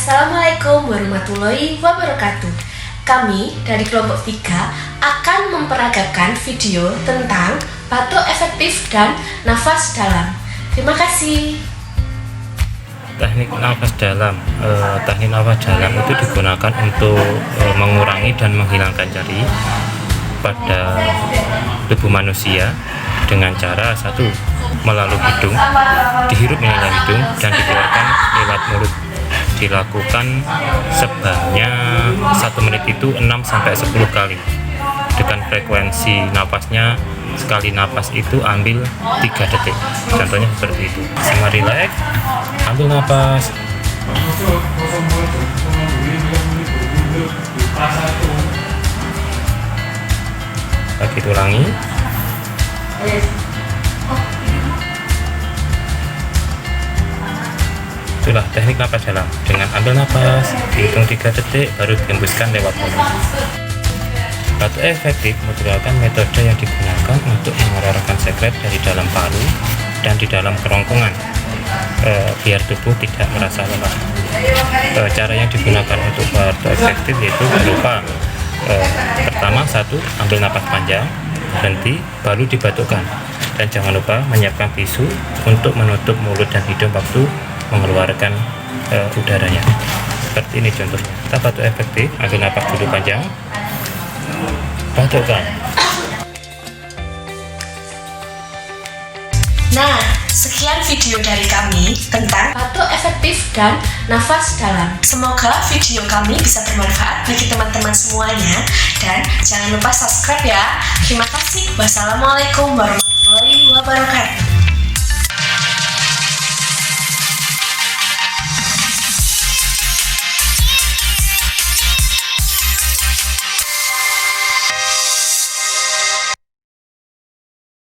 Assalamualaikum warahmatullahi wabarakatuh. Kami dari kelompok 3 akan memperagakan video tentang batuk efektif dan nafas dalam. Terima kasih. Teknik nafas dalam. Teknik nafas dalam itu digunakan untuk mengurangi dan menghilangkan nyeri pada tubuh manusia dengan cara satu, melalui hidung, dihirup melalui hidung dan dikeluarkan lewat mulut. Dilakukan sebanyak 1 menit itu 6-10 kali dengan frekuensi napasnya sekali napas itu ambil 3 detik, contohnya seperti itu. Sama relax, ambil napas, lagi ulangi, itulah teknik napas dalam. Dengan ambil napas, dihitung 3 detik, baru dihembuskan lewat mulut. Batuk efektif merupakan metode yang digunakan untuk mengeluarkan sekret dari dalam paru dan di dalam kerongkongan, biar tubuh tidak merasa lelah. Cara yang digunakan untuk batuk efektif yaitu berupa pertama, satu, ambil napas panjang, berhenti, baru dibatukkan. Dan jangan lupa menyiapkan tisu untuk menutup mulut dan hidung waktu mengeluarkan udaranya. Seperti ini contohnya. Kita batuk efektif, ambil napas dulu panjang, batukkan. Nah, sekian video dari kami tentang batuk efektif dan nafas dalam. Semoga video kami bisa bermanfaat bagi teman-teman semuanya, dan jangan lupa subscribe ya. Terima kasih. Wassalamualaikum warahmatullahi wabarakatuh.